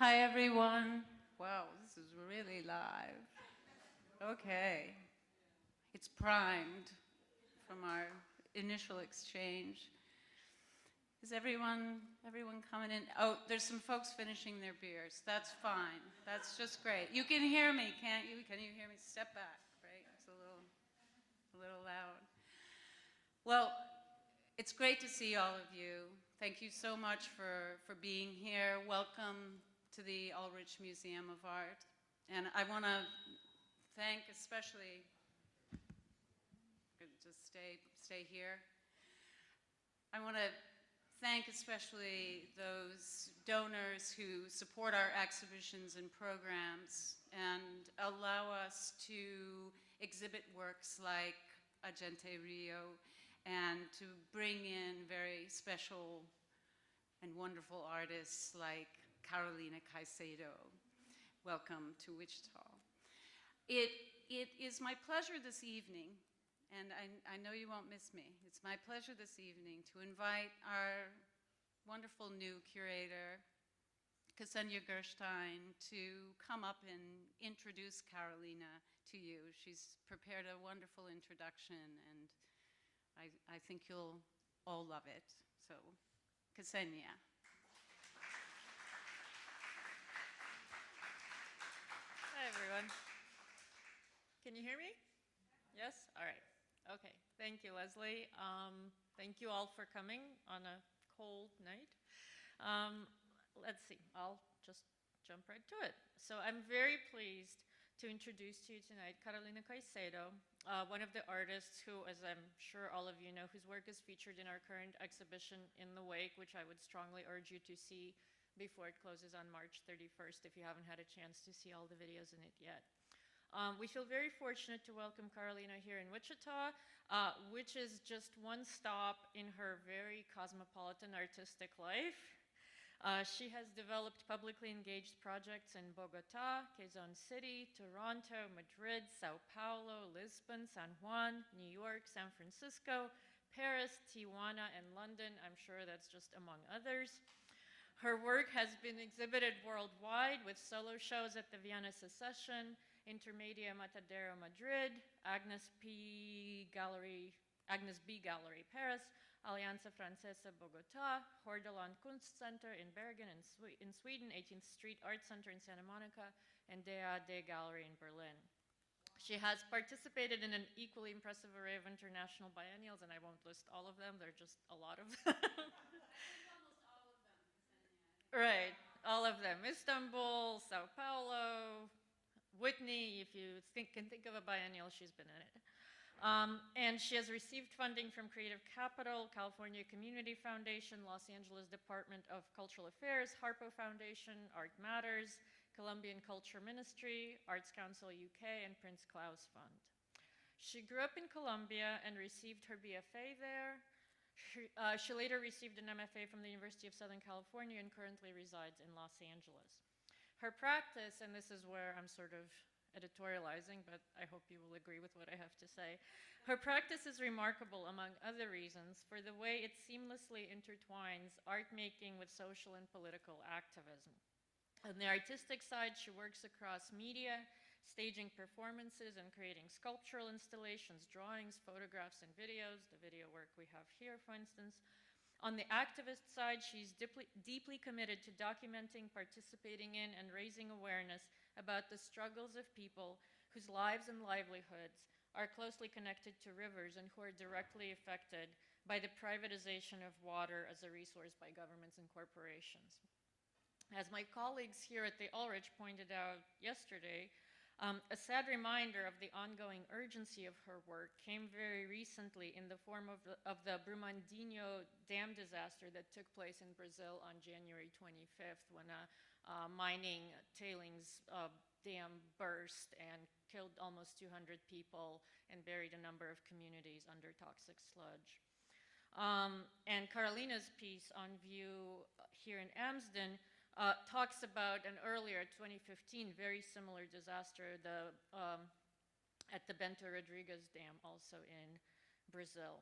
Hi, everyone. Wow, this is really live. Okay. It's primed from our initial exchange. Is everyone coming in? Oh, there's some folks finishing their beers. That's fine. That's just great. You can hear me, can't you? Can you hear me? Step back, right? It's a little loud. Well, it's great to see all of you. Thank you so much for being here. Welcome to the Ulrich Museum of Art. And I want to thank especially, just stay here. I want to thank especially those donors who support our exhibitions and programs and allow us to exhibit works like Gente Rio and to bring in very special and wonderful artists like Carolina Caycedo. Welcome to Wichita. It is my pleasure this evening, and I know you won't miss me. It's my pleasure this evening to invite our wonderful new curator, Ksenia Gerstein, to come up and introduce Carolina to you. She's prepared a wonderful introduction, and I think you'll all love it. So, Ksenia. Hi, everyone. Can you hear me? Yes? All right. Okay. Thank you, Leslie. Thank you all for coming on a cold night. Let's see. I'll just jump right to it. So I'm very pleased to introduce to you tonight Carolina Caycedo, one of the artists who, as I'm sure all of you know, whose work is featured in our current exhibition In the Wake, which I would strongly urge you to see before it closes on March 31st if you haven't had a chance to see all the videos in it yet. We feel very fortunate to welcome Carolina here in Wichita, which is just one stop in her very cosmopolitan artistic life. She has developed publicly engaged projects in Bogota, Quezon City, Toronto, Madrid, Sao Paulo, Lisbon, San Juan, New York, San Francisco, Paris, Tijuana, and London. I'm sure that's just among others. Her work has been exhibited worldwide with solo shows at the Vienna Secession, Intermedia Matadero Madrid, Agnes B. Gallery Paris, Alianza Francesa Bogota, Hordaland Kunstcenter in Bergen in Sweden, 18th Street Art Center in Santa Monica, and DAAD Gallery in Berlin. She has participated in an equally impressive array of international biennials, and I won't list all of them, there are just a lot of them. Right, all of them. Istanbul, Sao Paulo, Whitney, if you can think of a biennial, she's been in it. And she has received funding from Creative Capital, California Community Foundation, Los Angeles Department of Cultural Affairs, Harpo Foundation, Art Matters, Colombian Culture Ministry, Arts Council UK, and Prince Claus Fund. She grew up in Colombia and received her BFA there. She later received an MFA from the University of Southern California and currently resides in Los Angeles. Her practice, and this is where I'm sort of editorializing, but I hope you will agree with what I have to say. Her practice is remarkable, among other reasons, for the way it seamlessly intertwines art making with social and political activism. On the artistic side, she works across media, staging performances and creating sculptural installations, drawings, photographs, and videos, the video work we have here, for instance. On the activist side, she's deeply committed to documenting, participating in, and raising awareness about the struggles of people whose lives and livelihoods are closely connected to rivers and who are directly affected by the privatization of water as a resource by governments and corporations. As my colleagues here at the Ulrich pointed out yesterday, a sad reminder of the ongoing urgency of her work came very recently in the form of the Brumadinho dam disaster that took place in Brazil on January 25th when a mining tailings dam burst and killed almost 200 people and buried a number of communities under toxic sludge. And Carolina's piece on view here in Amsden talks about an earlier 2015 very similar disaster at the Bento Rodrigues Dam, also in Brazil.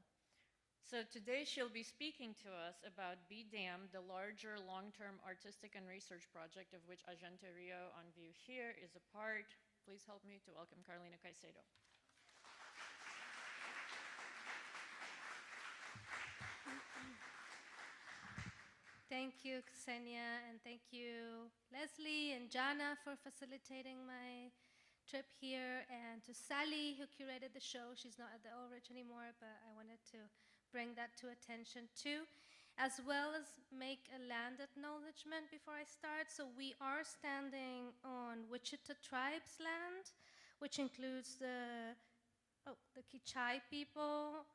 So today she'll be speaking to us about Be Damned, the larger long-term artistic and research project of which Gente Rio on view here is a part. Please help me to welcome Carolina Caycedo. Thank you, Ksenia, and thank you, Leslie and Jana, for facilitating my trip here, and to Sally, who curated the show. She's not at the Ulrich anymore, but I wanted to bring that to attention too, as well as make a land acknowledgement before I start. So we are standing on Wichita Tribes land, which includes the Kichai people,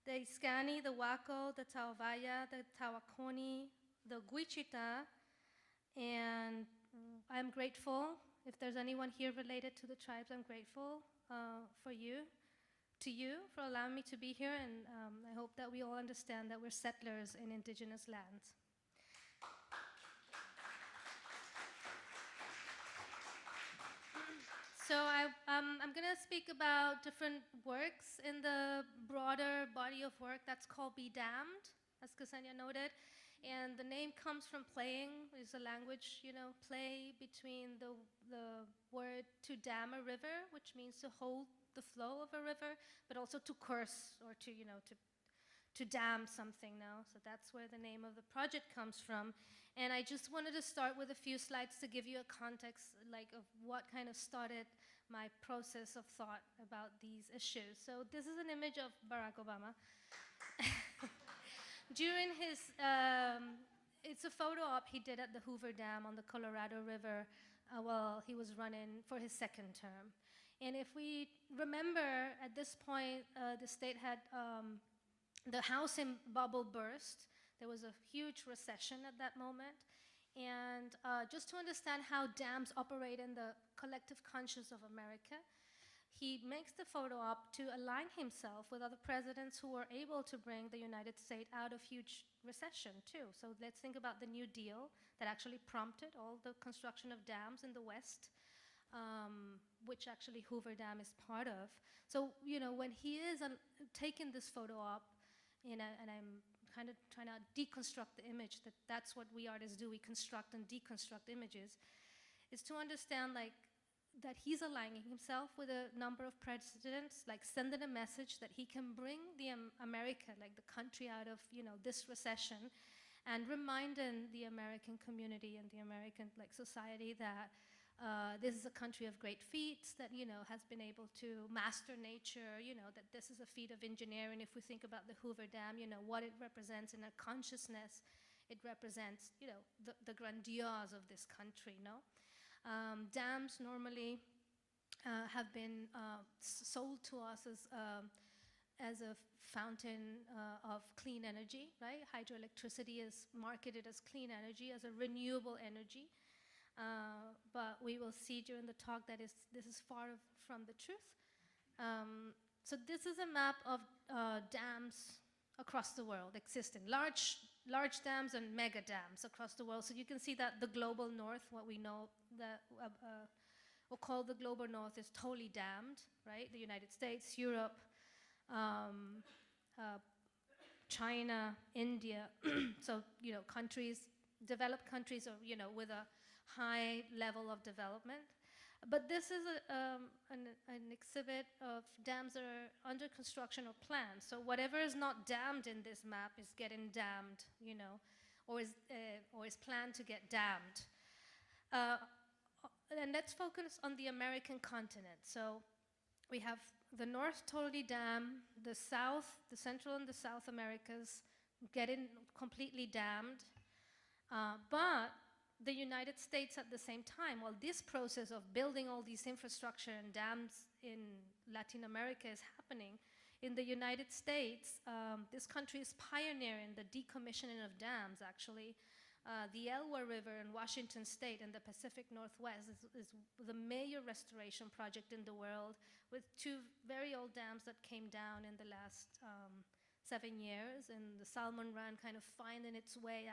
the Iskani, the Waco, the Taovaya, the Tawakoni, the Guichita, and I'm grateful. If there's anyone here related to the tribes, I'm grateful to you for allowing me to be here, and I hope that we all understand that we're settlers in indigenous lands. So I'm going to speak about different works in the broader body of work that's called Be Damned, as Ksenia noted. And the name comes from playing. It's a language, play between the word to dam a river, which means to hold the flow of a river, but also to curse or to dam something now. So that's where the name of the project comes from. And I just wanted to start with a few slides to give you a context, of what kind of started my process of thought about these issues. So this is an image of Barack Obama. During his, it's a photo op he did at the Hoover Dam on the Colorado River while he was running for his second term. And if we remember, at this point, the state had the housing bubble burst. There was a huge recession at that moment. And just to understand how dams operate in the collective conscience of America, he makes the photo op to align himself with other presidents who were able to bring the United States out of huge recession too. So let's think about the New Deal that actually prompted all the construction of dams in the West, which actually Hoover Dam is part of. So, when he is taking this photo op, and I'm kind of trying to deconstruct the image, that's what we artists do, we construct and deconstruct images, is to understand that he's aligning himself with a number of presidents, sending a message that he can bring the America, the country out of this recession, and reminding the American community and the American society that this is a country of great feats, that has been able to master nature, that this is a feat of engineering. If we think about the Hoover Dam, what it represents in a consciousness, it represents the grandiose of this country, no? Dams normally have been sold to us as a fountain of clean energy, right? Hydroelectricity is marketed as clean energy, as a renewable energy. But we will see during the talk that this is far from the truth. So this is a map of dams across the world existing, large dams and mega dams across the world. So you can see that the global north, what we know that we'll call the global north, is totally dammed, right? The United States, Europe, China, India. So countries, developed countries, or with a high level of development. But this is an exhibit of dams that are under construction or planned. So whatever is not dammed in this map is getting dammed, or is planned to get dammed. And let's focus on the American continent. So we have the north totally dammed, the south, the central and the South Americas getting completely dammed. But the United States at the same time, while this process of building all these infrastructure and dams in Latin America is happening, in the United States, this country is pioneering the decommissioning of dams, actually. The Elwha River in Washington State in the Pacific Northwest is the major restoration project in the world, with two very old dams that came down in the last 7 years, and the Salmon Run kind of finding its way,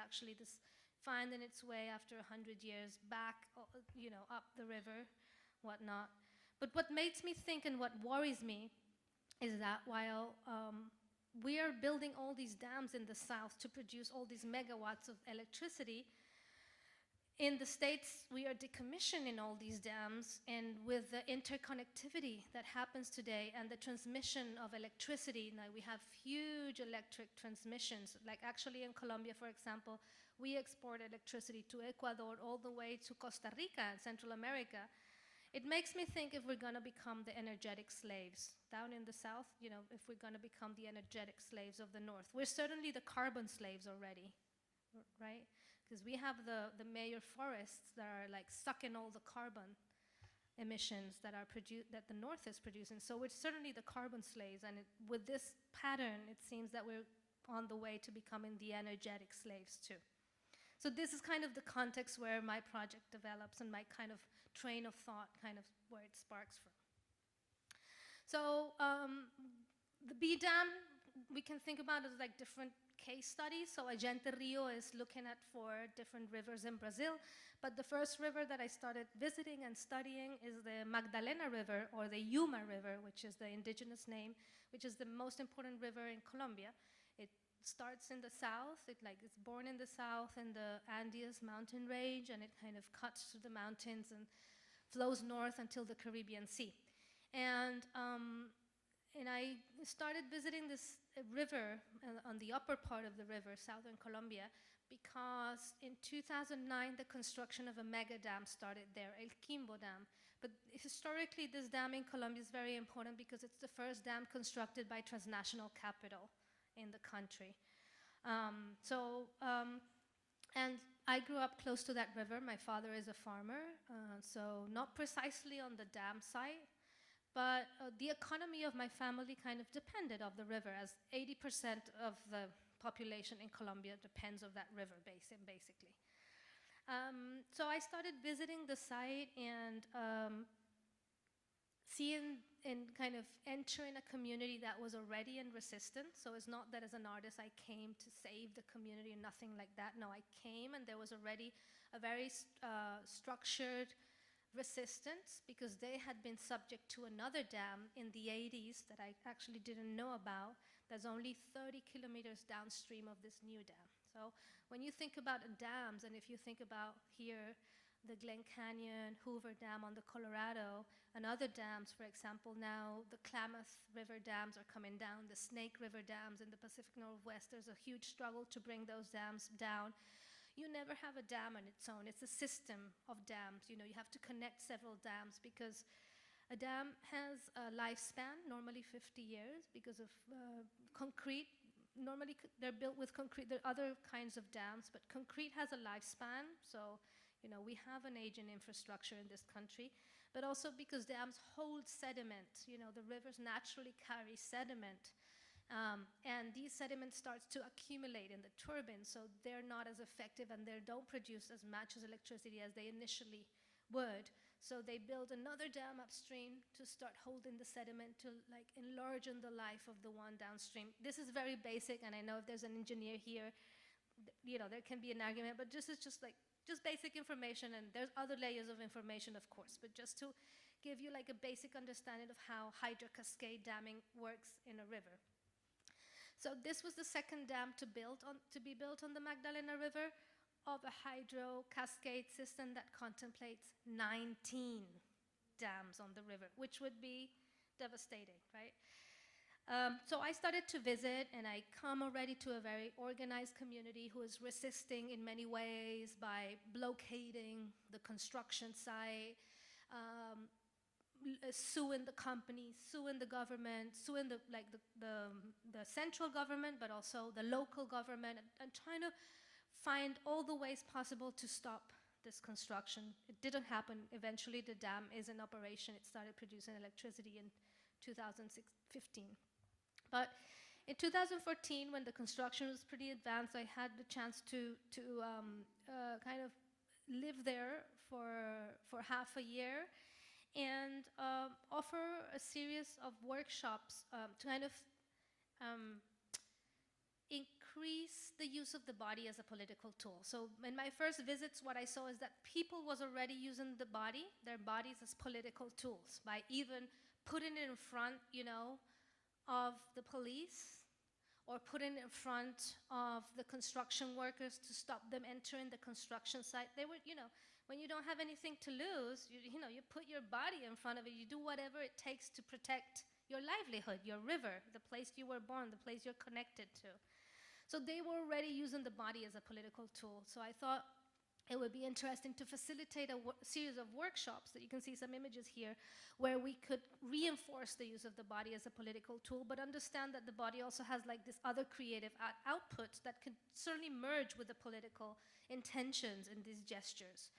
finding its way after 100 years back, up the river, whatnot. But what makes me think and what worries me is that while we are building all these dams in the south to produce all these megawatts of electricity. In the States, we are decommissioning all these dams, and with the interconnectivity that happens today and the transmission of electricity, now we have huge electric transmissions. Like actually in Colombia, for example, we export electricity to Ecuador all the way to Costa Rica and Central America. It makes me think if we're going to become the energetic slaves down in the south, you know, if we're going to become the energetic slaves of the north. We're certainly the carbon slaves already, right? Because we have the major forests that are like sucking all the carbon emissions that the north is producing. So we're certainly the carbon slaves, and with this pattern, it seems that we're on the way to becoming the energetic slaves too. So this is kind of the context where my project develops and my kind of train of thought, kind of where it sparks from. So the B dam, we can think about it as like different case studies. So Gente Rio is looking at 4 different rivers in Brazil, but the first river that I started visiting and studying is the Magdalena River, or the Yuma River, which is the indigenous name, which is the most important river in Colombia. It starts in the south, it's born in the south in the Andes mountain range, and it kind of cuts through the mountains and flows north until the Caribbean Sea. And I started visiting this river on the upper part of the river, southern Colombia, because in 2009 the construction of a mega dam started there, El Quimbo Dam. But historically this dam in Colombia is very important because it's the first dam constructed by transnational capital in the country. And I grew up close to that river. My father is a farmer, so not precisely on the dam site, but the economy of my family kind of depended on the river, as 80% of the population in Colombia depends on that river basically. So I started visiting the site and seeing and kind of entering a community that was already in resistance. So it's not that as an artist I came to save the community or nothing like that. No, I came and there was already a very structured resistance because they had been subject to another dam in the 80s that I actually didn't know about. There's only 30 kilometers downstream of this new dam. So when you think about dams, and if you think about here, the Glen Canyon, Hoover Dam on the Colorado, and other dams, for example, now the Klamath River dams are coming down, the Snake River dams in the Pacific Northwest, there's a huge struggle to bring those dams down. You never have a dam on its own. It's a system of dams. You know, you have to connect several dams because a dam has a lifespan, normally 50 years, because of concrete. Normally they're built with concrete. There are other kinds of dams, but concrete has a lifespan. So, you know, we have an aging infrastructure in this country, but also because dams hold sediment. You know, the rivers naturally carry sediment. And these sediments starts to accumulate in the turbines, so they're not as effective and they don't produce as much as electricity as they initially would. So they build another dam upstream to start holding the sediment to like enlarge in the life of the one downstream. This is very basic, and I know if there's an engineer here, you know, there can be an argument, but this is just basic information, and there's other layers of information, of course, but just to give you like a basic understanding of how hydrocascade damming works in a river. So this was the second dam to be built on the Magdalena River of a hydro cascade system that contemplates 19 dams on the river, which would be devastating, right? So I started to visit, and I come already to a very organized community who is resisting in many ways by blockading the construction site, suing the company, suing the government, suing the central government, but also the local government, and trying to find all the ways possible to stop this construction. It didn't happen. Eventually, the dam is in operation. It started producing electricity in 2015. But in 2014, when the construction was pretty advanced, I had the chance to kind of live there for half a year and offer a series of workshops to kind of increase the use of the body as a political tool. So in my first visits, what I saw is that people was already using their bodies as political tools by even putting it in front, you know, of the police, or put it in front of the construction workers to stop them entering the construction site. They were, when you don't have anything to lose, you put your body in front of it. You do whatever it takes to protect your livelihood, your river, the place you were born, the place you're connected to. So they were already using the body as a political tool. So I thought it would be interesting to facilitate a series of workshops, that you can see some images here, where we could reinforce the use of the body as a political tool, but understand that the body also has like this other creative output that could certainly merge with the political intentions in these gestures.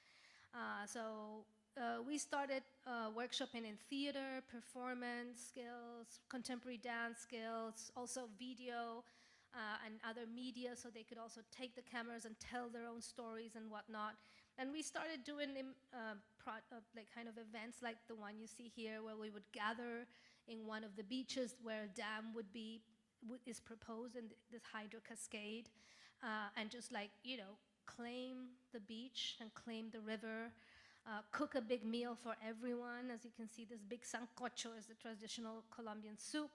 We started workshopping in theater, performance skills, contemporary dance skills, also video, and other media, so they could also take the cameras and tell their own stories and whatnot. And we started doing like kind of events like the one you see here, where we would gather in one of the beaches where a dam is proposed in this hydro cascade, and just like, claim the beach and claim the river, cook a big meal for everyone. As you can see, this big sancocho is the traditional Colombian soup.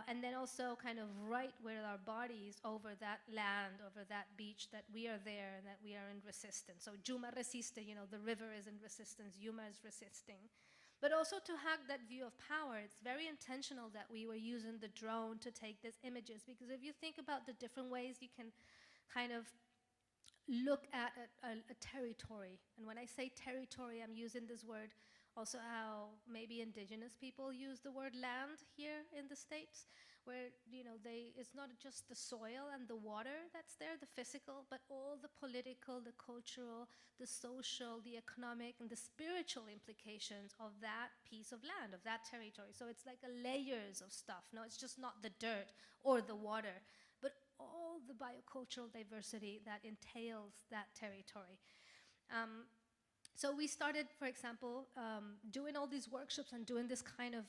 And then also kind of write with our bodies over that land, over that beach, that we are there and that we are in resistance. So Yuma resiste, the river is in resistance, Yuma is resisting. But also to have that view of power, it's very intentional that we were using the drone to take these images, because if you think about the different ways you can kind of look at a territory, and when I say territory, I'm using this word also how maybe indigenous people use the word land here in the States, where it's not just the soil and the water that's there, the physical, but all the political, the cultural, the social, the economic, and the spiritual implications of that piece of land, of that territory. So it's like a layers of stuff. No, it's just not the dirt or the water, but all the biocultural diversity that entails that territory. So we started, for example, doing all these workshops and doing this kind of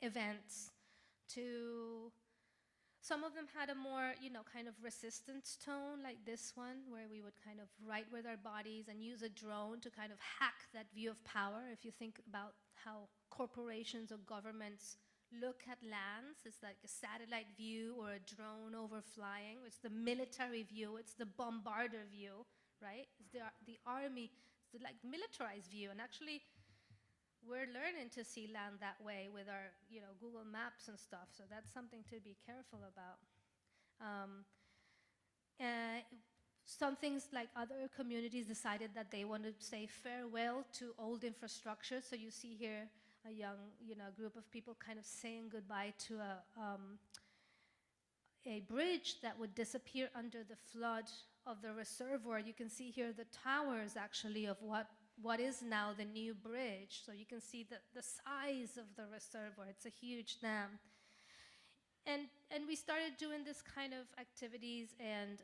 events. Some of them had a more, kind of resistance tone, like this one, where we would kind of write with our bodies and use a drone to kind of hack that view of power. If you think about how corporations or governments look at lands, it's like a satellite view or a drone overflying. It's the military view, it's the bombarder view, right? It's the army. The like militarized view, and actually we're learning to see land that way with our Google Maps and stuff, so that's something to be careful about. Some things, like other communities decided that they wanted to say farewell to old infrastructure, so you see here a young group of people kind of saying goodbye to a bridge that would disappear under the flood of the reservoir. You can see here the towers actually of what is now the new bridge. So you can see the size of the reservoir. It's a huge dam. And we started doing this kind of activities, and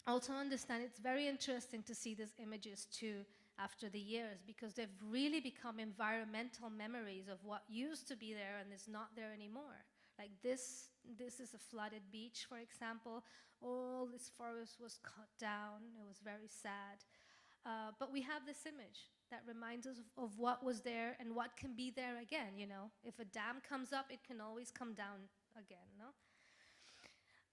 also understand it's very interesting to see these images too after the years, because they've really become environmental memories of what used to be there and is not there anymore. Like this is a flooded beach, for example. All this forest was cut down. It was very sad. But we have this image that reminds us of what was there and what can be there again, If a dam comes up, it can always come down again, no?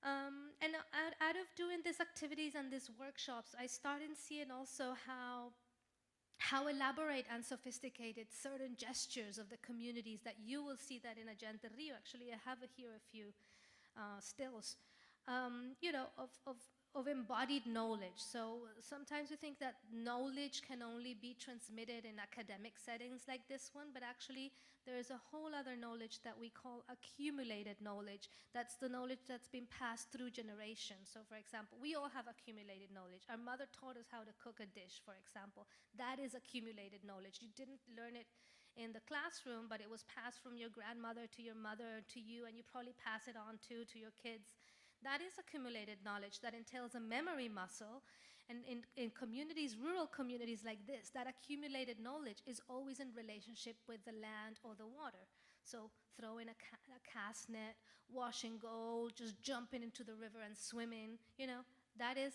And out of doing these activities and these workshops, I started seeing also how elaborate and sophisticated certain gestures of the communities, that you will see that in Gente Rio. Actually, I have here a few stills, of embodied knowledge. So sometimes we think that knowledge can only be transmitted in academic settings like this one, but actually there is a whole other knowledge that we call accumulated knowledge. That's the knowledge that's been passed through generations. So for example, we all have accumulated knowledge. Our mother taught us how to cook a dish, for example. That is accumulated knowledge. You didn't learn it in the classroom, but it was passed from your grandmother to your mother to you, and you probably pass it on to your kids. That is accumulated knowledge that entails a memory muscle. And in communities, rural communities like this, that accumulated knowledge is always in relationship with the land or the water. So throwing a cast net, washing gold, just jumping into the river and swimming, that is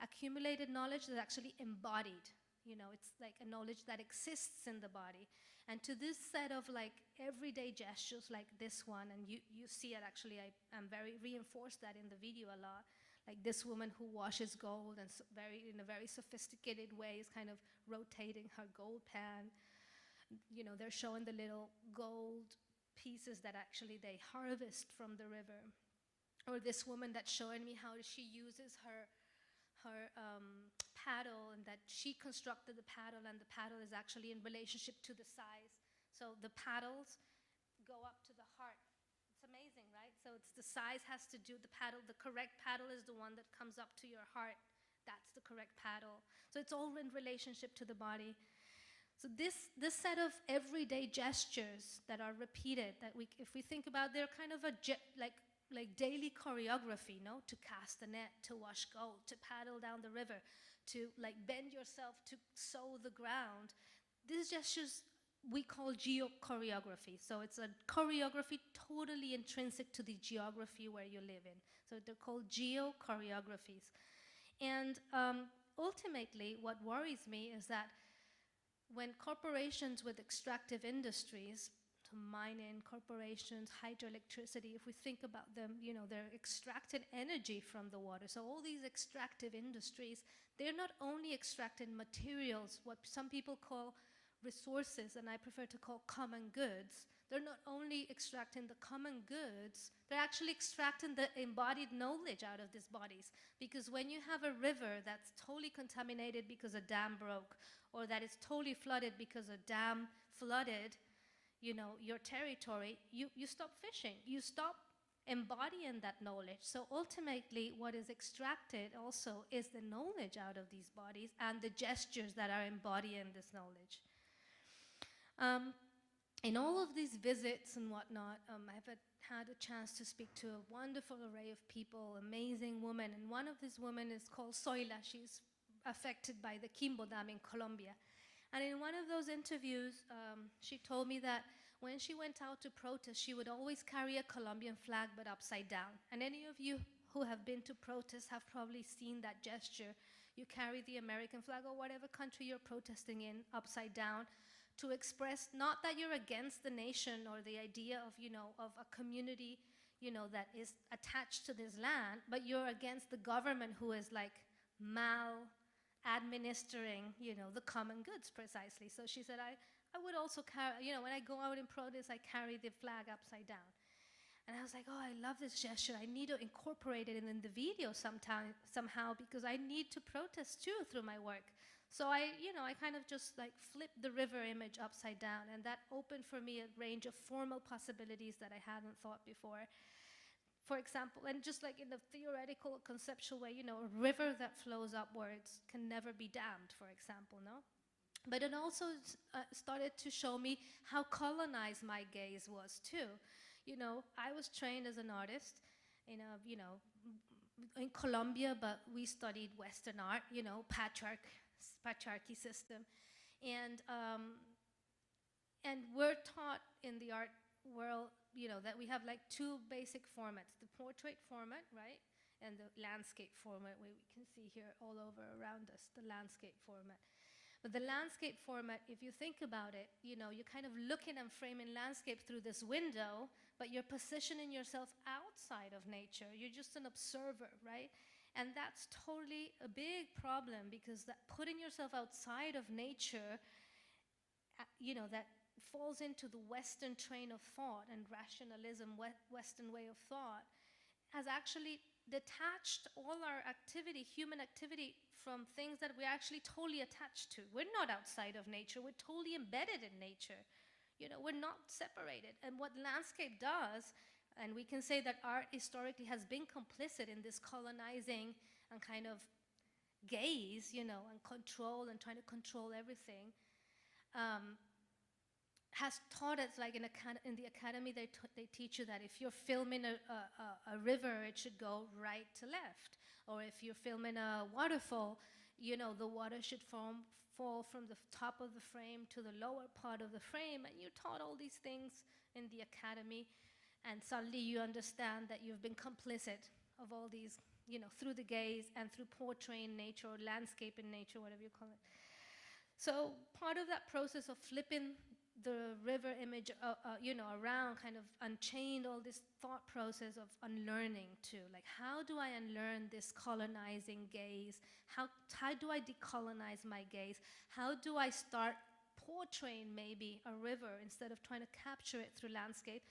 accumulated knowledge that's actually embodied. It's like a knowledge that exists in the body. And to this set of like everyday gestures like this one, and you see it actually, I'm very reinforced that in the video a lot, like this woman who washes gold and in a very sophisticated way is kind of rotating her gold pan. They're showing the little gold pieces that actually they harvest from the river. Or this woman that's showing me how she uses her paddle, and that she constructed the paddle, and the paddle is actually in relationship to the size. So the paddles go up to the heart. It's amazing, right? So it's the size has to do, the correct paddle is the one that comes up to your heart. That's the correct paddle. So it's all in relationship to the body. So this set of everyday gestures that are repeated, that if we think about, they're kind of like daily choreography, to cast a net, to wash gold, to paddle down the river, to like bend yourself, to sow the ground. These gestures we call Geo Choreography. So it's a choreography totally intrinsic to the geography where you live in. So they're called Geo Choreographies. And ultimately, what worries me is that when corporations with extractive industries, mining corporations, hydroelectricity, if we think about them, they're extracting energy from the water. So all these extractive industries, they're not only extracting materials, what some people call resources, and I prefer to call common goods. They're not only extracting the common goods, they're actually extracting the embodied knowledge out of these bodies. Because when you have a river that's totally contaminated because a dam broke, or that is totally flooded because a dam flooded, your territory, you stop fishing. You stop embodying that knowledge. So ultimately, what is extracted also is the knowledge out of these bodies and the gestures that are embodying this knowledge. In all of these visits and whatnot, I've had a chance to speak to a wonderful array of people, amazing women, and one of these women is called Zoila. She's affected by the Quimbo Dam in Colombia. And in one of those interviews, she told me that when she went out to protest, she would always carry a Colombian flag, but upside down. And any of you who have been to protests have probably seen that gesture. You carry the American flag or whatever country you're protesting in upside down to express not that you're against the nation or the idea of, of a community, that is attached to this land, but you're against the government who is like administering, the common goods precisely. So she said, I would also carry, when I go out in protest, I carry the flag upside down. And I was like, oh, I love this gesture. I need to incorporate it in the video somehow, because I need to protest too through my work. So I kind of just like flipped the river image upside down, and that opened for me a range of formal possibilities that I hadn't thought before. For example, and just like in the theoretical, conceptual way, a river that flows upwards can never be dammed, for example, no? But it also started to show me how colonized my gaze was too. I was trained as an artist in in Colombia, but we studied Western art, patriarchy system. And we're taught in the art world, that we have like two basic formats, the portrait format, right? And the landscape format, where we can see here all over around us, the landscape format. But the landscape format, if you think about it, you're kind of looking and framing landscape through this window, but you're positioning yourself outside of nature. You're just an observer, right? And that's totally a big problem, because that putting yourself outside of nature, that falls into the Western train of thought and rationalism, Western way of thought, has actually detached all our activity, human activity, from things that we're actually totally attached to. We're not outside of nature. We're totally embedded in nature. We're not separated. And what landscape does, and we can say that art historically has been complicit in this colonizing and kind of gaze, and control and trying to control everything, has taught us, like in the academy, they teach you that if you're filming a river, it should go right to left. Or if you're filming a waterfall, the water should fall from the top of the frame to the lower part of the frame. And you're taught all these things in the academy. And suddenly you understand that you've been complicit of all these, through the gaze and through portraying nature or landscape in nature, whatever you call it. So part of that process of flipping the river image, around, kind of unchained all this thought process of unlearning too. Like, how do I unlearn this colonizing gaze? How do I decolonize my gaze? How do I start portraying maybe a river instead of trying to capture it through landscape?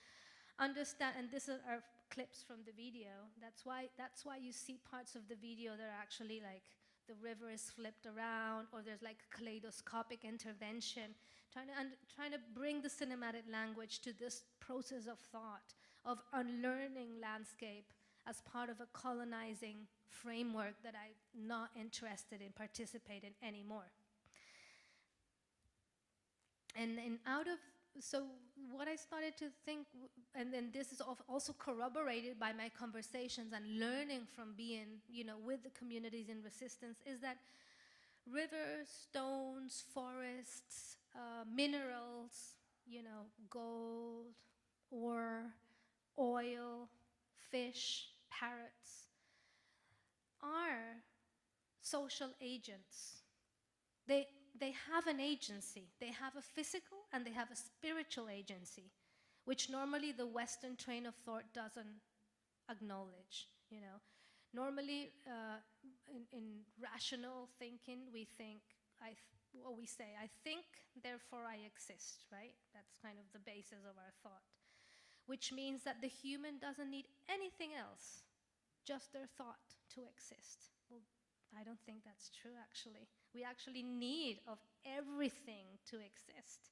Understand, and this are clips from the video. That's why you see parts of the video that are actually like the river is flipped around, or there's like kaleidoscopic intervention, trying to bring the cinematic language to this process of thought, of unlearning landscape as part of a colonizing framework that I'm not interested in participating anymore. And so what I started to think, and then this is also corroborated by my conversations and learning from being, with the communities in resistance, is that rivers, stones, forests, minerals, gold, ore, oil, fish, parrots, are social agents. They have an agency. They have a physical and they have a spiritual agency, which normally the Western train of thought doesn't acknowledge. Normally, in rational thinking, we think, we say, I think, therefore I exist, right? That's kind of the basis of our thought, which means that the human doesn't need anything else, just their thought to exist. Well, I don't think that's true, actually. We actually need of everything to exist.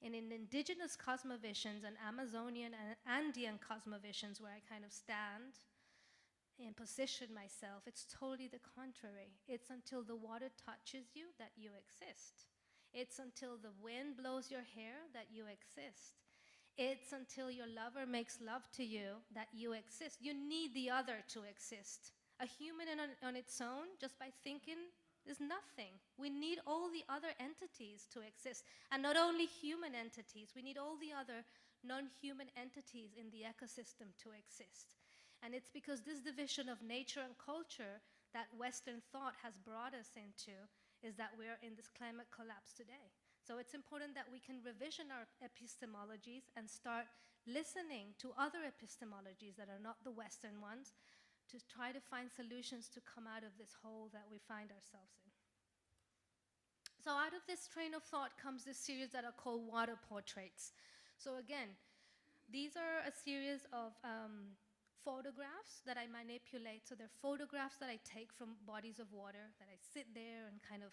And in indigenous cosmovisions and Amazonian and Andean cosmovisions, where I kind of stand and position myself, it's totally the contrary. It's until the water touches you that you exist. It's until the wind blows your hair that you exist. It's until your lover makes love to you that you exist. You need the other to exist. A human on its own, just by thinking, is nothing. We need all the other entities to exist. And not only human entities, we need all the other non-human entities in the ecosystem to exist. And it's because this division of nature and culture that Western thought has brought us into is that we're in this climate collapse today. So it's important that we can revision our epistemologies and start listening to other epistemologies that are not the Western ones, to try to find solutions to come out of this hole that we find ourselves in. So out of this train of thought comes this series that are called water portraits. So again, these are a series of photographs that I manipulate. So they're photographs that I take from bodies of water, that I sit there and kind of,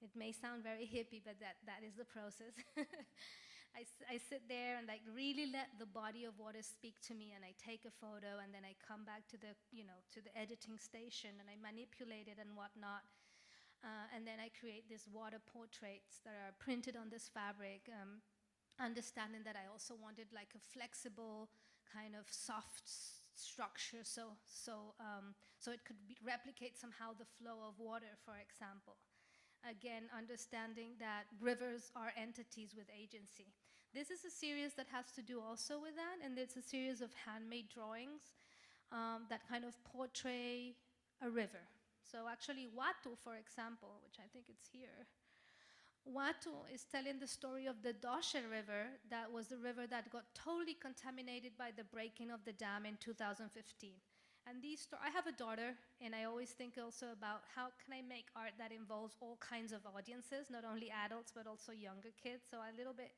it may sound very hippie, but that is the process. I sit there and like really let the body of water speak to me, and I take a photo, and then I come back to the, to the editing station, and I manipulate it and whatnot. And then I create these water portraits that are printed on this fabric, understanding that I also wanted like a flexible kind of soft structure, so it could replicate somehow the flow of water, for example. Again, understanding that rivers are entities with agency. This is a series that has to do also with that, and it's a series of handmade drawings that kind of portray a river. So actually, Watu, for example, which I think it's here, Watu is telling the story of the Doshe River. That was the river that got totally contaminated by the breaking of the dam in 2015. And I have a daughter, and I always think also about how can I make art that involves all kinds of audiences, not only adults, but also younger kids. So a little bit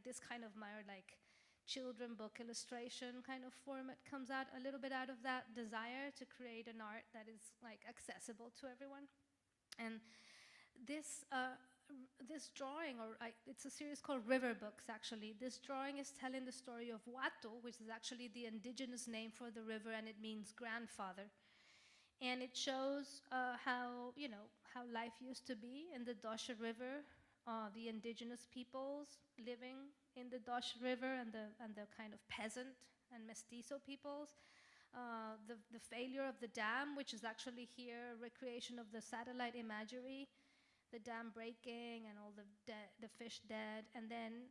this kind of my like children book illustration kind of format comes out a little bit out of that desire to create an art that is like accessible to everyone. And this drawing, it's a series called River Books, actually. This drawing is telling the story of Watu, which is actually the indigenous name for the river, and it means grandfather. And it shows how life used to be in the Doshe River, the indigenous peoples living in the Doshe River, and the kind of peasant and mestizo peoples. The failure of the dam, which is actually here, recreation of the satellite imagery, the dam breaking and all the fish dead, and then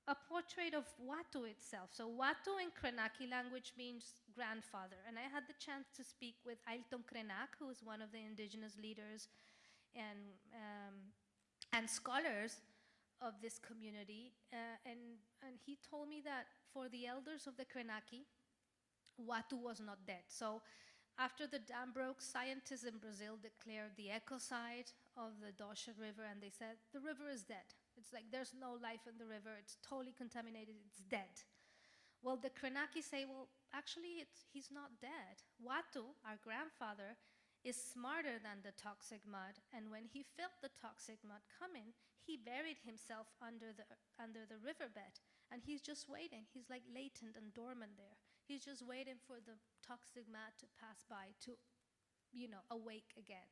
a portrait of Watu itself. So Watu in Krenaki language means grandfather, and I had the chance to speak with Ailton Krenak, who is one of the indigenous leaders and and scholars of this community. And he told me that for the elders of the Krenak, Watu was not dead. So after the dam broke, scientists in Brazil declared the ecocide of the Doce River, and they said, the river is dead. It's like there's no life in the river, it's totally contaminated, it's dead. Well, the Krenaki say, well, actually, he's not dead. Watu, our grandfather, is smarter than the toxic mud, and when he felt the toxic mud coming, he buried himself under the riverbed, and he's just waiting. He's like latent and dormant there. He's just waiting for the toxic mud to pass by to, awake again.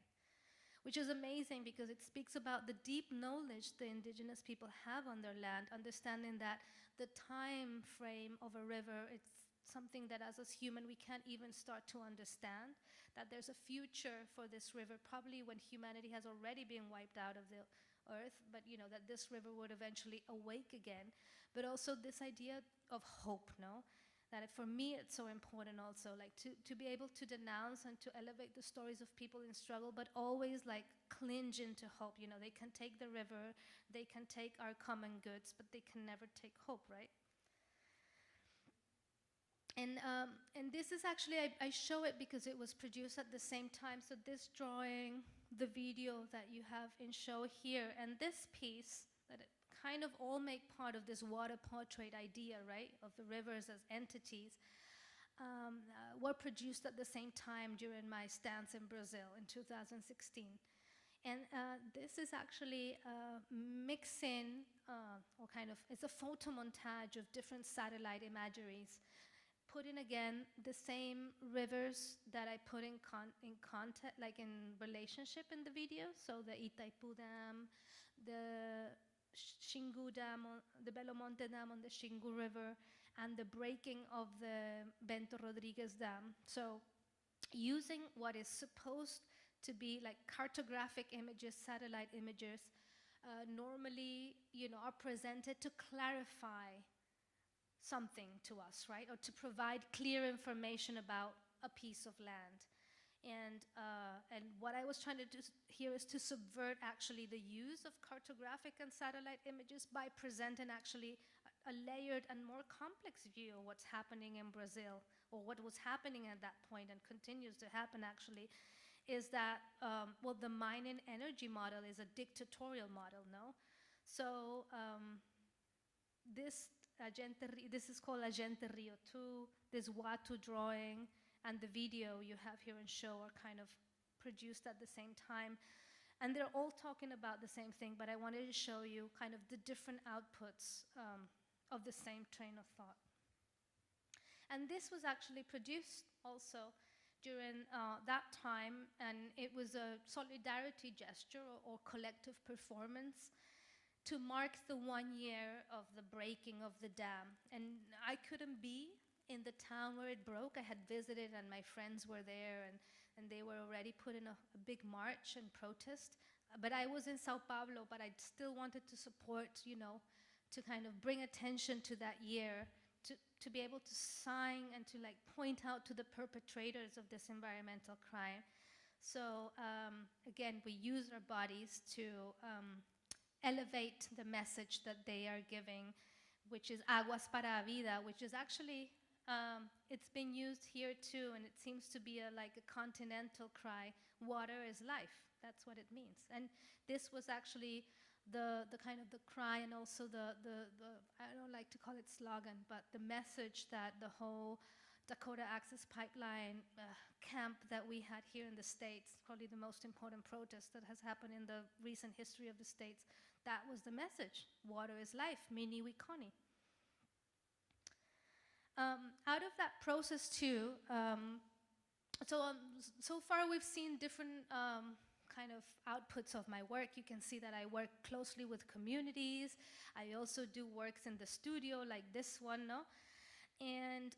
Which is amazing because it speaks about the deep knowledge the indigenous people have on their land, understanding that the time frame of a river, it's something that as a human we can't even start to understand, that there's a future for this river, probably when humanity has already been wiped out of the earth, but that this river would eventually awake again. But also this idea of hope, no? That for me it's so important also, like to be able to denounce and to elevate the stories of people in struggle, but always like cling into hope. They can take the river, they can take our common goods, but they can never take hope, right? And this is actually, I show it because it was produced at the same time. So this drawing, the video that you have in show here, and this piece, that it kind of all make part of this water portrait idea, right, of the rivers as entities, were produced at the same time during my stance in Brazil in 2016. And this is actually mixing, or kind of, it's a photo montage of different satellite imageries, putting again the same rivers that I put in context, like in relationship in the video. So the Itaipu Dam, the Xingu Dam, the Belo Monte Dam on the Xingu River, and the breaking of the Bento Rodriguez Dam. So using what is supposed to be like cartographic images, satellite images, normally, are presented to clarify something to us, right? Or to provide clear information about a piece of land. And what I was trying to do here is to subvert actually the use of cartographic and satellite images by presenting actually a layered and more complex view of what's happening in Brazil, or what was happening at that point and continues to happen actually, is that, well, the mining energy model is a dictatorial model, no? So this is called Gente Rio 2, this Watu drawing, and the video you have here in show are kind of produced at the same time. And they're all talking about the same thing, but I wanted to show you kind of the different outputs of the same train of thought. And this was actually produced also during that time, and it was a solidarity gesture or collective performance to mark the 1 year of the breaking of the dam. And I couldn't be in the town where it broke. I had visited and my friends were there, and they were already putting a big march and protest. But I was in Sao Paulo, but I still wanted to support, to kind of bring attention to that year, to be able to sign and to like point out to the perpetrators of this environmental crime. So again, we use our bodies to elevate the message that they are giving, which is Aguas para a Vida, which is actually, it's been used here too, and it seems to be like a continental cry, water is life. That's what it means. And this was actually the kind of the cry, and also the I don't like to call it slogan, but the message that the whole Dakota Access Pipeline camp that we had here in the States, probably the most important protest that has happened in the recent history of the States, that was the message. Water is life, Mini Wikoni. Out of that process too, so far we've seen different kind of outputs of my work. You can see that I work closely with communities. I also do works in the studio like this one, no? And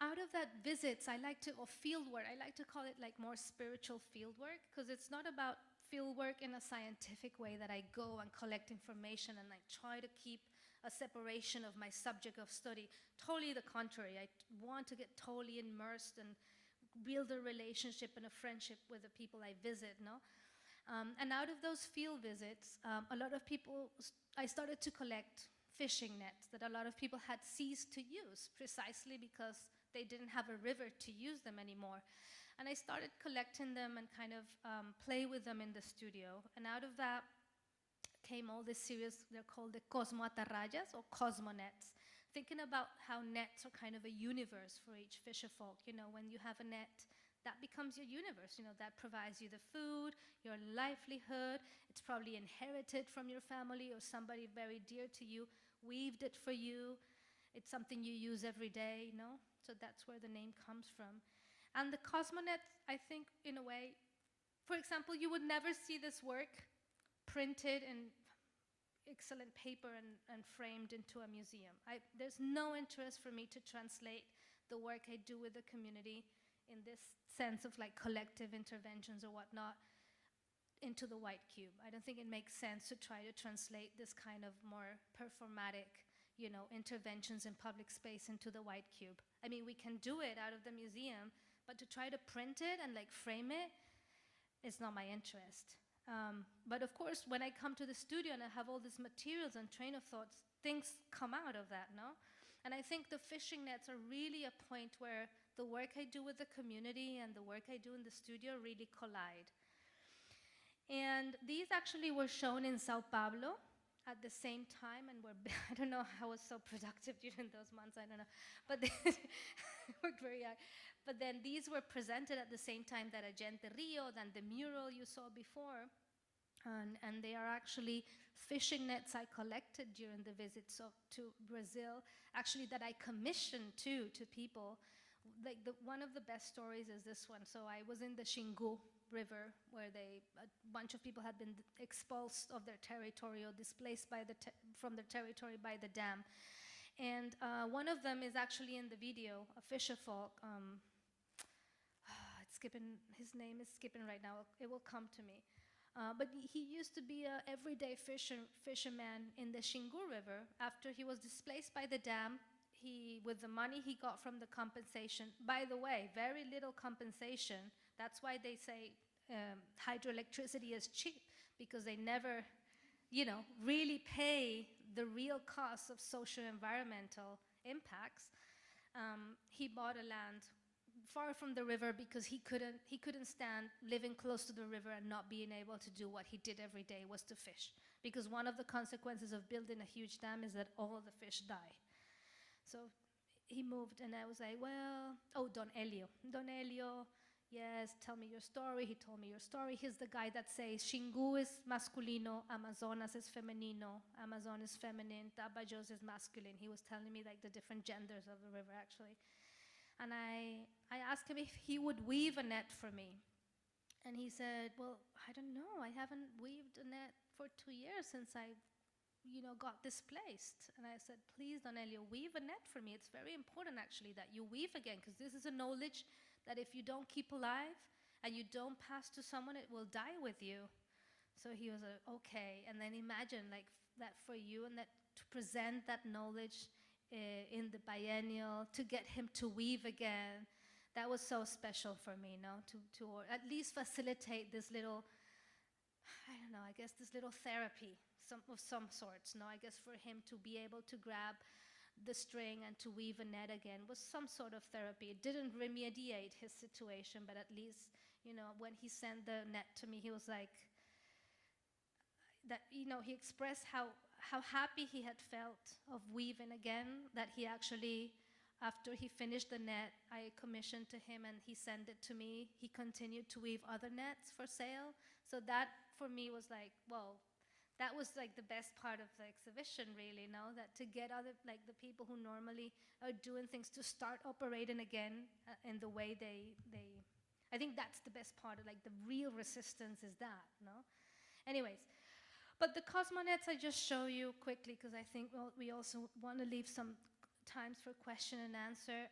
out of that visits, I like to, or field work, I like to call it like more spiritual field work, because it's not about field work in a scientific way that I go and collect information and I try to keep a separation of my subject of study. Totally the contrary. I want to get totally immersed and build a relationship and a friendship with the people I visit, no? And out of those field visits, a lot of people, I started to collect fishing nets that a lot of people had ceased to use precisely because they didn't have a river to use them anymore. And I started collecting them and kind of play with them in the studio. And out of that came all this series, they're called the cosmoatarrayas or cosmonets, thinking about how nets are kind of a universe for each fisher folk. You know, when you have a net, that becomes your universe, you know, that provides you the food, your livelihood. It's probably inherited from your family or somebody very dear to you weaved it for you. It's something you use every day, you know? So that's where the name comes from. And the cosmonets, I think, in a way, for example, you would never see this work printed in excellent paper and framed into a museum. There's no interest for me to translate the work I do with the community in this sense of like collective interventions or whatnot into the white cube. I don't think it makes sense to try to translate this kind of more performatic, you know, interventions in public space into the white cube. I mean, we can do it out of the museum, but to try to print it and like frame it is not my interest. But of course, when I come to the studio and I have all these materials and train of thoughts, things come out of that, no? And I think the fishing nets are really a point where the work I do with the community and the work I do in the studio really collide. And these actually were shown in Sao Paulo at the same time, and I don't know how I was so productive during those months, I don't know, but they worked very hard. But then these were presented at the same time that a Gente Rio, than the mural you saw before, and they are actually fishing nets I collected during the visits to Brazil, actually that I commissioned to people. Like one of the best stories is this one. So I was in the Xingu River where a bunch of people had been expulsed of their territory or displaced from their territory by the dam. And one of them is actually in the video, a fisher folk. His name is skipping right now. It will come to me. But he used to be an everyday fisherman in the Xingu River. After he was displaced by the dam, with the money he got from the compensation, by the way, very little compensation. That's why they say hydroelectricity is cheap, because they never, you know, really pay the real costs of socio-environmental impacts. He bought a land far from the river because he couldn't stand living close to the river and not being able to do what he did every day, was to fish. Because one of the consequences of building a huge dam is that all the fish die. So he moved, and I was like, well, Don Elio, yes, tell me your story. He told me your story. He's the guy that says Xingu is masculino, Amazonas is femenino, Amazon is feminine, Tapajós is masculine. He was telling me like the different genders of the river, actually. And I asked him if he would weave a net for me. And he said, well, I don't know. I haven't weaved a net for 2 years since I got displaced. And I said, please, Don Elio, weave a net for me. It's very important, actually, that you weave again, because this is a knowledge that if you don't keep alive and you don't pass to someone, it will die with you. So he was like, okay. And then imagine like that for you, and that to present that knowledge in the biennial, to get him to weave again, that was so special for me, to at least facilitate this little, I don't know, I guess this little therapy of some sorts, I guess for him to be able to grab the string and to weave a net again was some sort of therapy. It didn't remediate his situation, but at least, when he sent the net to me, he was like, that, he expressed how happy he had felt of weaving again, that he actually, after he finished the net, I commissioned to him and he sent it to me. He continued to weave other nets for sale. So that for me was like, well, that was like the best part of the exhibition, really, that to get the people who normally are doing things to start operating again in the way they I think that's the best part of, like, the real resistance is that, Anyways, but the cosmonets I just show you quickly because I think we also want to leave some times for question and answer.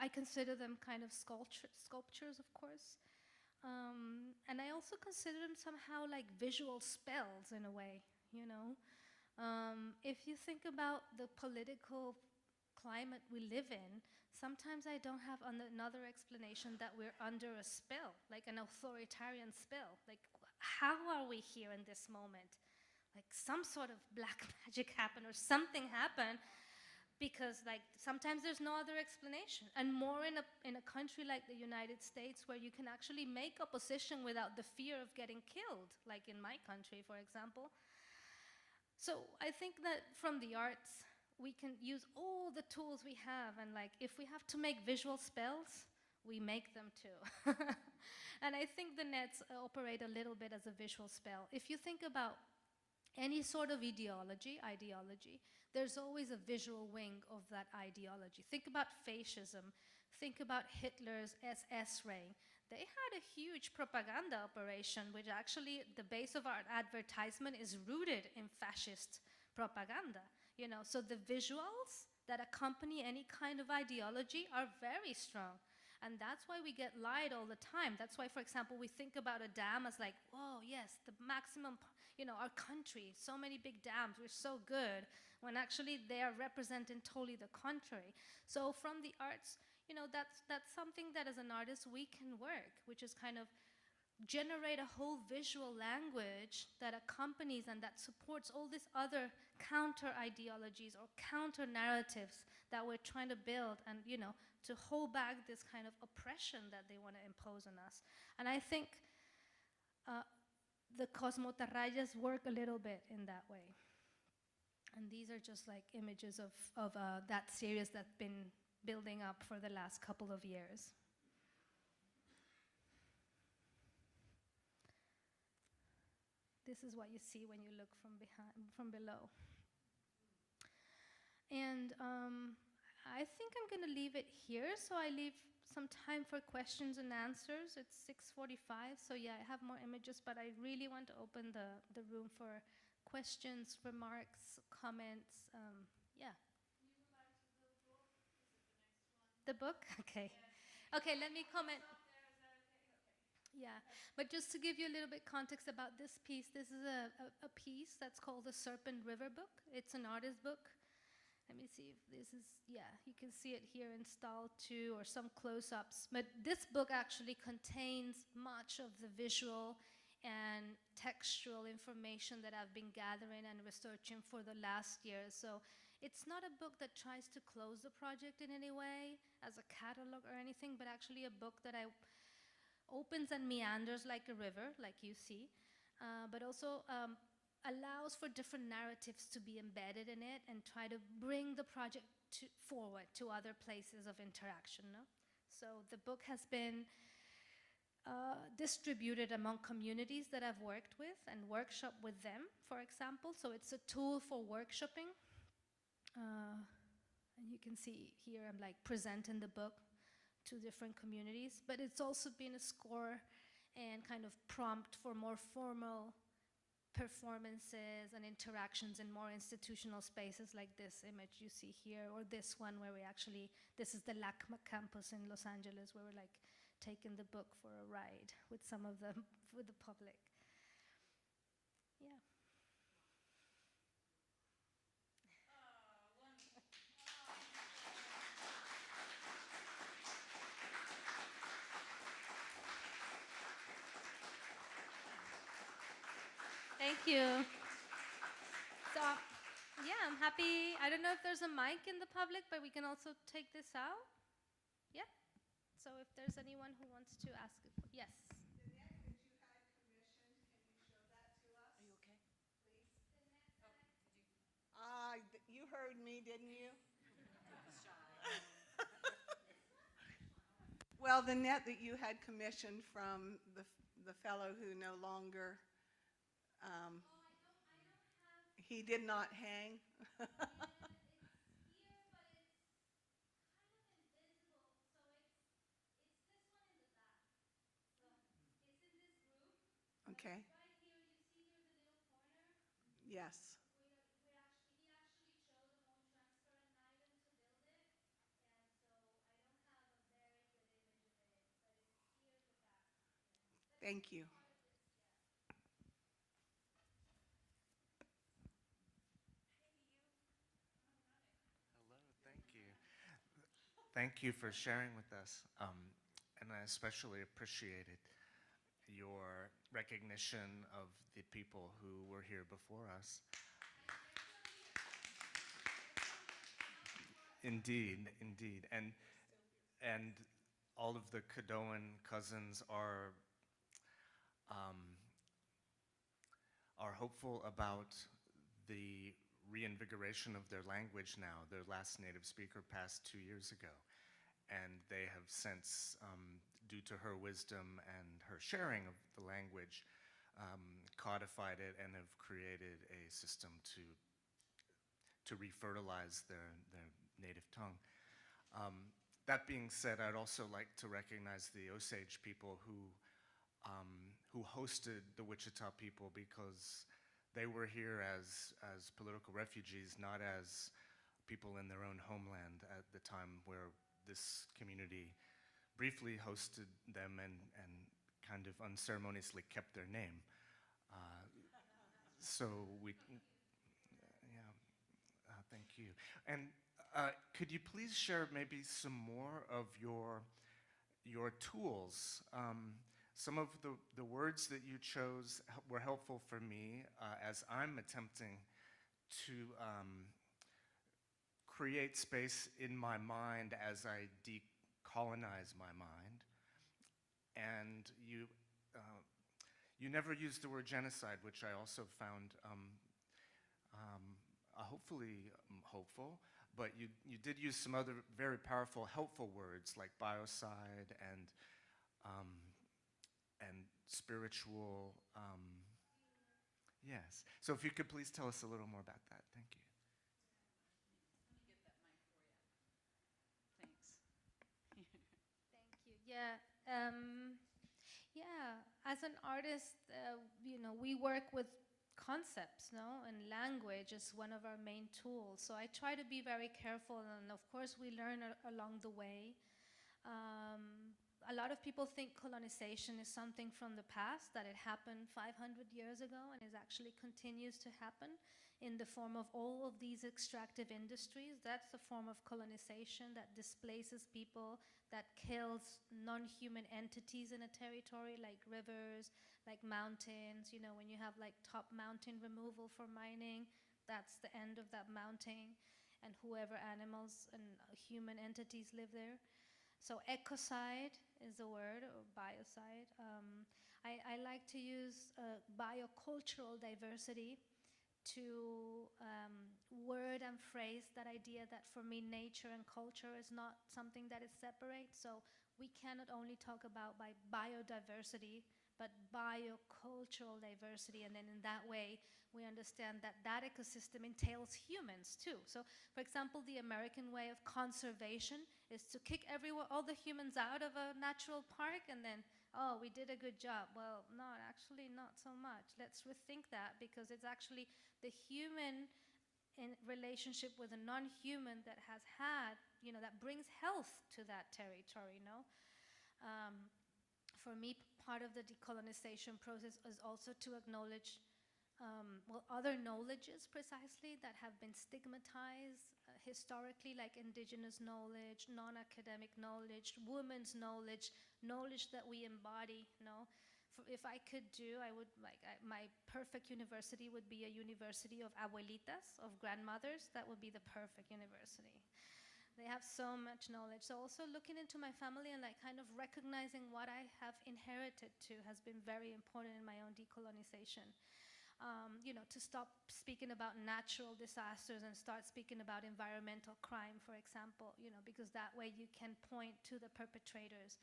I consider them kind of sculptures, of course. And I also consider them somehow like visual spells in a way, If you think about the political climate we live in, sometimes I don't have another explanation that we're under a spell, like an authoritarian spell. Like, how are we here in this moment? Like some sort of black magic happened or something happened, because like sometimes there's no other explanation, and more in a country like the United States, where you can actually make opposition without the fear of getting killed, like in my country, for example. So I think that from the arts, we can use all the tools we have, and like if we have to make visual spells, we make them too. And I think the nets operate a little bit as a visual spell. If you think about any sort of ideology, there's always a visual wing of that ideology. Think about fascism. Think about Hitler's SS reign. They had a huge propaganda operation, which actually the base of our advertisement is rooted in fascist propaganda. You know, so the visuals that accompany any kind of ideology are very strong. And that's why we get lied all the time. That's why, for example, we think about a dam as like, whoa, yes, the maximum, you know, our country, so many big dams, we're so good, when actually they are representing totally the contrary. So from the arts, you know, that's something that as an artist we can work, which is kind of generate a whole visual language that accompanies and that supports all these other counter ideologies or counter narratives that we're trying to build, and, you know, to hold back this kind of oppression that they want to impose on us. And I think the Cosmotarrayas work a little bit in that way. And these are just like images of that series that's been building up for the last couple of years. This is what you see when you look from below. And I think I'm going to leave it here, so I leave some time for questions and answers. It's 6:45, so yeah, I have more images, but I really want to open the room for questions, remarks, comments. Yeah. The book? Okay. Okay, let me comment. Yeah, but just to give you a little bit context about this piece, this is a piece that's called the Serpent River book. It's an artist book. Let me see if this is, yeah, you can see it here installed too, or some close-ups. But this book actually contains much of the visual and textual information that I've been gathering and researching for the last year. So it's not a book that tries to close the project in any way as a catalog or anything, but actually a book that opens and meanders like a river, like you see, but also allows for different narratives to be embedded in it and try to bring the project forward to other places of interaction. No? So the book has been distributed among communities that I've worked with and workshop with them, for example. So it's a tool for workshopping. And you can see here I'm like presenting the book to different communities, but it's also been a score and kind of prompt for more formal performances and interactions in more institutional spaces, like this image you see here, or this one where this is the LACMA campus in Los Angeles, where we're like taking the book for a ride with some of them, with the public. Yeah. Thank you. So, yeah, I'm happy. I don't know if there's a mic in the public, but we can also take this out. Yeah. So if there's anyone who wants to ask, yes. The net that you had commissioned, can you show that to us? Are you okay? Please. Oh, did you? You heard me, didn't you? Well, the net that you had commissioned from the fellow who no longer, he did not hang. Okay. Right here, you see here the little corner? Yes. He actually chose a bone transparent item to build it, and so I don't have a very good image of it, but it's here at the back. Yeah. Thank you. Part of this, yeah. Hello, thank you. Thank you for sharing with us, and I especially appreciated your recognition of the people who were here before us. Indeed, indeed, and all of the Caddoan cousins um, are hopeful about the reinvigoration of their language now. Their last native speaker passed 2 years ago, and they have since, due to her wisdom and her sharing of the language, codified it and have created a system to refertilize their native tongue. That being said, I'd also like to recognize the Osage people who hosted the Wichita people, because they were here as political refugees, not as people in their own homeland at the time where this community briefly hosted them and kind of unceremoniously kept their name. So we, yeah, thank you. And could you please share maybe some more of your tools? Some of the words that you chose were helpful for me as I'm attempting to create space in my mind as I decolonize my mind. And you never used the word genocide, which I also found hopefully hopeful, but you did use some other very powerful, helpful words like biocide and spiritual, yes. So if you could please tell us a little more about that, thank you. Let me get that mic for you. Thanks. Thank you. Yeah. Yeah. As an artist, we work with concepts, no? And language is one of our main tools. So I try to be very careful, and of course we learn along the way. A lot of people think colonization is something from the past, that it happened 500 years ago, and it actually continues to happen in the form of all of these extractive industries. That's a form of colonization that displaces people, that kills non-human entities in a territory, like rivers, like mountains. When you have like top mountain removal for mining, that's the end of that mountain, and whoever animals and human entities live there. So ecocide is a word, or biocide. I like to use biocultural diversity to word and phrase that idea that for me nature and culture is not something that is separate. So we cannot only talk about biodiversity, but biocultural diversity, and then in that way we understand that that ecosystem entails humans too. So for example, the American way of conservation is to kick all the humans out of a natural park and then, oh, we did a good job. Well, no, actually not so much. Let's rethink that, because it's actually the human in relationship with a non-human that has had, that brings health to that territory, For me, part of the decolonization process is also to acknowledge other knowledges precisely that have been stigmatized historically, like indigenous knowledge, non-academic knowledge, women's knowledge, knowledge that we embody. If I could I would my perfect university would be a university of abuelitas, of grandmothers. That would be the perfect university. They have so much knowledge. So also looking into my family and kind of recognizing what I have inherited too has been very important in my own decolonization. To stop speaking about natural disasters and start speaking about environmental crime, for example, because that way you can point to the perpetrators.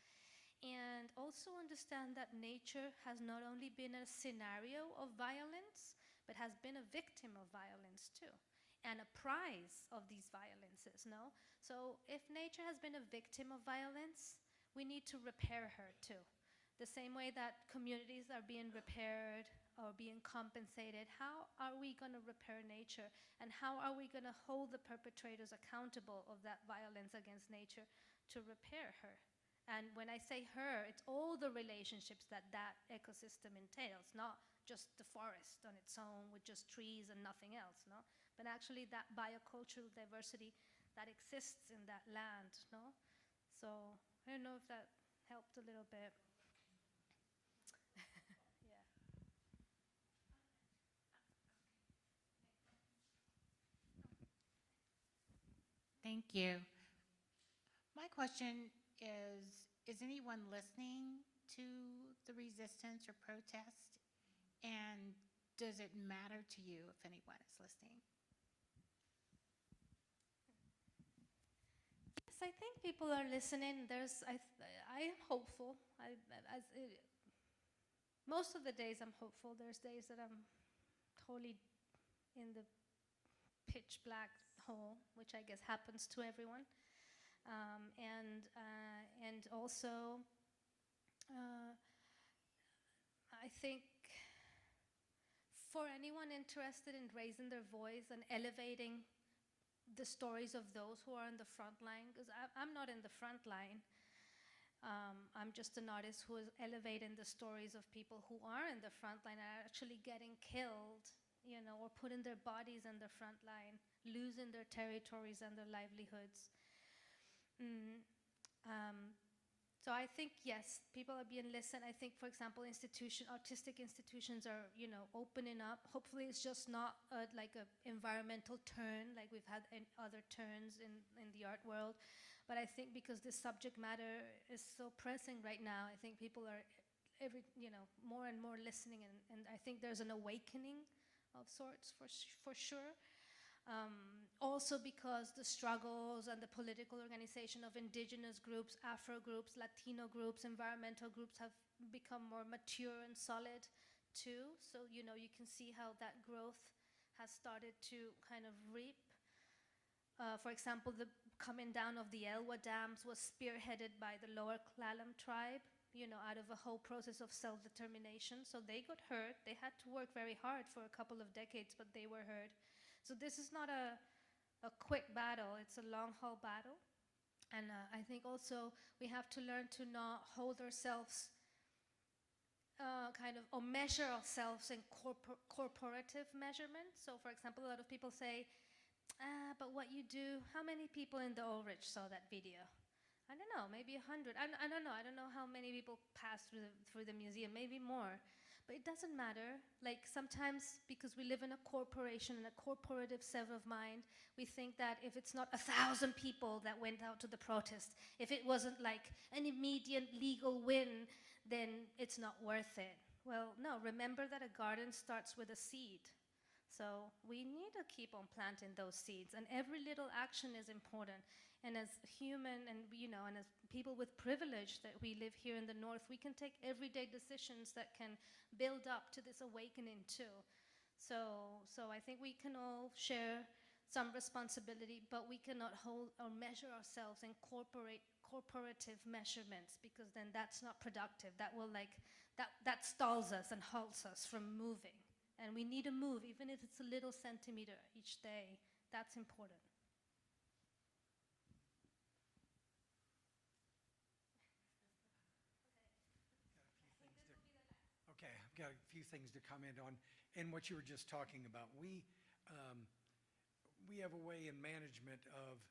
And also understand that nature has not only been a scenario of violence, but has been a victim of violence too, and a prize of these violences, So if nature has been a victim of violence, we need to repair her too. The same way that communities are being repaired or being compensated, how are we going to repair nature? And how are we going to hold the perpetrators accountable of that violence against nature to repair her? And when I say her, it's all the relationships that ecosystem entails, not just the forest on its own with just trees and nothing else, But actually that biocultural diversity that exists in that land, no? So I don't know if that helped a little bit. Yeah. Thank you. My question is anyone listening to the resistance or protest? And does it matter to you if anyone is listening? Yes, I think people are listening. I am hopeful. Most of the days I'm hopeful. There's days that I'm totally in the pitch black hole, which I guess happens to everyone. And also, I think for anyone interested in raising their voice and elevating the stories of those who are in the front line, because I'm not in the front line. I'm just an artist who is elevating the stories of people who are in the front line and are actually getting killed, or putting their bodies in the front line, losing their territories and their livelihoods. So I think, yes, people are being listened. I think, for example, artistic institutions are, opening up. Hopefully it's just not like an environmental turn, like we've had in other turns in the art world. But I think because this subject matter is so pressing right now, I think people are more and more listening. And I think there's an awakening of sorts for sure. Also because the struggles and the political organization of indigenous groups, Afro groups, Latino groups, environmental groups have become more mature and solid too. So, you can see how that growth has started to kind of reap. For example, the coming down of the Elwha dams was spearheaded by the Lower Clallam tribe, out of a whole process of self-determination. So they got heard. They had to work very hard for a couple of decades, but they were heard. So this is not a quick battle, it's a long haul battle. And I think also we have to learn to not hold ourselves or measure ourselves in corporative measurements. So for example, a lot of people say, but what you do, how many people in the Ulrich saw that video? I don't know, maybe 100. I don't know. I don't know how many people passed through the museum, maybe more. But it doesn't matter. Like sometimes because we live in a corporation, in a corporative set of mind, we think that if it's not 1,000 people that went out to the protest, if it wasn't like an immediate legal win, then it's not worth it. Well, no, remember that a garden starts with a seed. So we need to keep on planting those seeds, and every little action is important. And as human and as people with privilege that we live here in the North, we can take everyday decisions that can build up to this awakening too. So I think we can all share some responsibility, but we cannot hold or measure ourselves in corporative measurements, because then that's not productive. That will that stalls us and halts us from moving. And we need to move, even if it's a little centimeter each day. That's important. Okay, I've got a few things to comment on. And what you were just talking about, we have a way in management of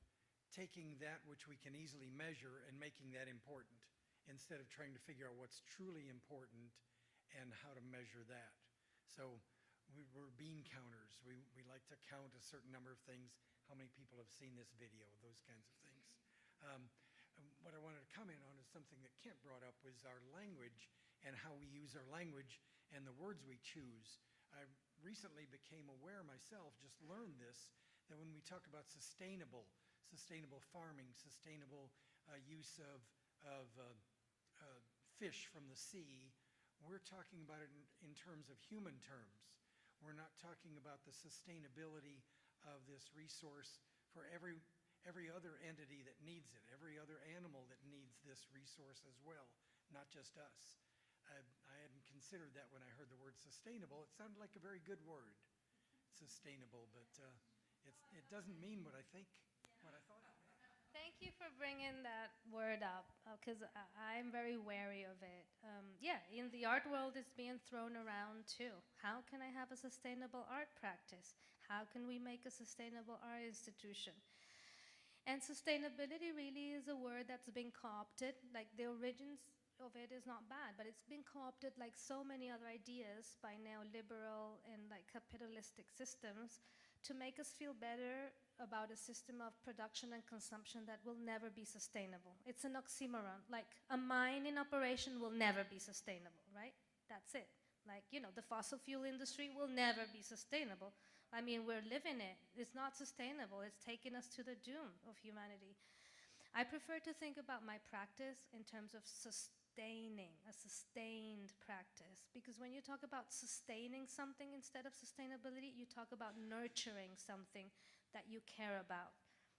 taking that which we can easily measure and making that important, instead of trying to figure out what's truly important and how to measure that. So we're bean counters. We like to count a certain number of things, how many people have seen this video, those kinds of things. What I wanted to comment on is something that Kent brought up, was our language and how we use our language and the words we choose. I recently became aware myself, just learned this, that when we talk about sustainable farming, sustainable use of fish from the sea, we're talking about it in terms of human terms. We're not talking about the sustainability of this resource for every other entity that needs it, every other animal that needs this resource as well, not just us. I hadn't considered that when I heard the word sustainable. It sounded like a very good word, sustainable, but it doesn't mean what I think, what I thought it meant. Thank you for bringing that word up, because I'm very wary of it. Yeah, in the art world, it's being thrown around too. How can I have a sustainable art practice? How can we make a sustainable art institution? And sustainability really is a word that's been co-opted. Like the origins of it is not bad, but it's been co-opted like so many other ideas by neoliberal and like capitalistic systems to make us feel better about a system of production and consumption that will never be sustainable. It's an oxymoron. Like a mine in operation will never be sustainable, right? That's it. Like, you know, the fossil fuel industry will never be sustainable. I mean, we're living it. It's not sustainable. It's taking us to the doom of humanity. I prefer to think about my practice in terms of sustaining, a sustained practice. Because when you talk about sustaining something instead of sustainability, you talk about nurturing something that you care about.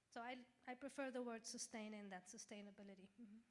So I prefer the word sustaining than sustainability. Mm-hmm.